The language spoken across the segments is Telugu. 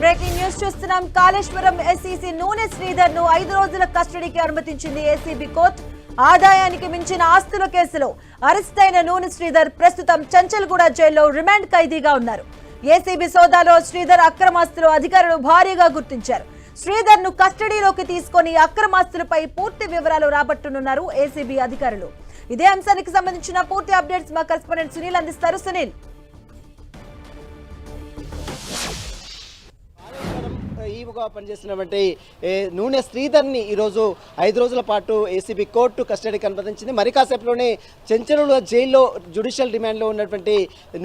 బ్రేకింగ్ న్యూస్ చూస్తున్నాం. కాళేశ్వరం ఎస్ఈసీ నూనె శ్రీధర్ ను 5 రోజుల కస్టడీకి అనుమతించింది ఏసీబీ కోర్టు. ఆదాయానికి మించిన ఆస్తుల కేసులో అరెస్ట్ అయిన నూనె శ్రీధర్ ప్రస్తుతం చంచల్గూడ జైల్లో రిమాండ్ ఖైదీగా ఉన్నారు. ఏసీబీ సోదాలో శ్రీధర్ అక్రమాస్తులు అధికారులు భారీగా గుర్తించారు. శ్రీధర్ ను కస్టడీలోకి తీసుకొని అక్రమాస్తులపై పూర్తి వివరాలు రాబట్టనున్నారు ఏసీబీ అధికారులు. ఇదే అంశానికి సంబంధించిన పూర్తి అప్డేట్స్ మా కరెస్పాండెంట్ సునీల్ అందిస్తారు. సునీల్, ఈవుగా పనిచేస్తున్నటువంటి నూనె శ్రీధర్ని ఈరోజు 5 రోజుల పాటు ఏసీబీ కోర్టు కస్టడీకి అనుమతించింది. మరి కాసేపులోనే చెంచలూరు జైల్లో జ్యుడిషియల్ రిమాండ్లో ఉన్నటువంటి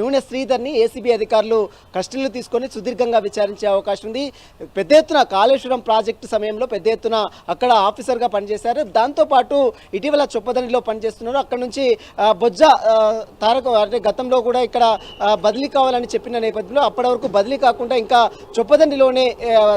నూనె శ్రీధర్ని ఏసీబీ అధికారులు కస్టడీలో తీసుకొని సుదీర్ఘంగా విచారించే అవకాశం ఉంది. పెద్ద ఎత్తున కాళేశ్వరం ప్రాజెక్టు సమయంలో పెద్ద ఎత్తున అక్కడ ఆఫీసర్గా పనిచేశారు. దాంతోపాటు ఇటీవల చొప్పదండిలో పనిచేస్తున్నారు. అక్కడ నుంచి బొజ్జ తారక అంటే గతంలో కూడా ఇక్కడ బదిలీ కావాలని చెప్పిన నేపథ్యంలో అప్పటి వరకు బదిలీ కాకుండా ఇంకా చొప్పదండిలోనే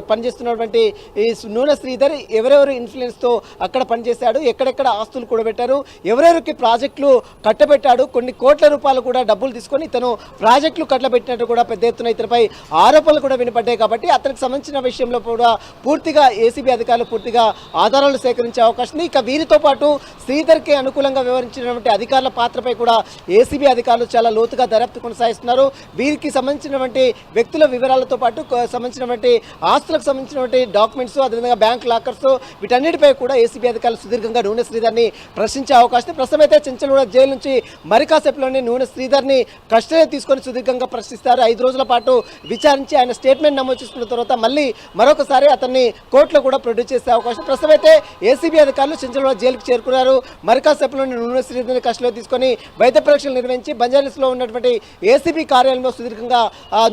పనిచేస్తున్నటువంటి ఈ నూనె శ్రీధర్ ఎవరెవరు ఇన్ఫ్లుయెన్స్తో అక్కడ పనిచేశాడు, ఎక్కడెక్కడ ఆస్తులు కూడబెట్టారు, ఎవరెవరికి ప్రాజెక్టులు కట్టబెట్టాడు, కొన్ని కోట్ల రూపాయలు కూడా డబ్బులు తీసుకొని ఇతను ప్రాజెక్టులు కట్టబెట్టినట్టు కూడా పెద్ద ఎత్తున ఇతనిపై ఆరోపణలు కూడా వినపడ్డాయి. కాబట్టి అతనికి సంబంధించిన విషయంలో కూడా పూర్తిగా ఏసీబీ అధికారులు పూర్తిగా ఆధారాలు సేకరించే అవకాశం ఉంది. ఇక వీరితో పాటు శ్రీధర్కి అనుకూలంగా వ్యవహరించినటువంటి అధికారుల పాత్రపై కూడా ఏసీబీ అధికారులు చాలా లోతుగా దర్యాప్తు కొనసాగిస్తున్నారు. వీరికి సంబంధించినటువంటి వ్యక్తుల వివరాలతో పాటు సంబంధించినటువంటి ఆస్తులకు సంబంధించినటువంటి డాక్యుమెంట్స్, అదేవిధంగా బ్యాంక్ లాకర్స్, వీటన్నిటిపై కూడా ఏసీబీ అధికారులు సుదీర్ఘంగా నూనె శ్రీధర్ని ప్రశ్నించే అవకాశం. ప్రస్తుతం అయితే చెంచలగూడ జైలు నుంచి మరి కాసేపులోనే నూనె శ్రీధర్ని కస్టడీ తీసుకొని సుదీర్ఘంగా ప్రశ్నిస్తారు. 5 రోజుల పాటు విచారించి ఆయన స్టేట్మెంట్ నమోదు చేసుకున్న తర్వాత మళ్ళీ మరొకసారి అతన్ని కోర్టులో కూడా ప్రొడ్యూస్ చేసే అవకాశం. ప్రస్తుతం అయితే ఏసీబీ అధికారులు చెంచలగూడ జైలుకు చేరుకున్నారు. మరి కాసేపులోనే నూనె శ్రీధర్ని కస్టడీలో తీసుకొని వైద్య పరీక్షలు నిర్వహించి బంజారాహిల్స్లో ఉన్నటువంటి ఏసీబీ కార్యాలయంలో సుదీర్ఘంగా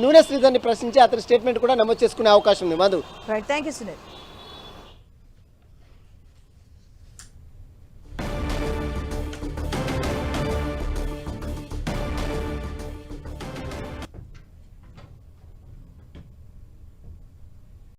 నూనె శ్రీధర్ని ప్రశ్నించి అతని స్టేట్మెంట్ కూడా నమోదు చేసుకునే అవకాశం ఉంది. Madhu, thank you Sunil.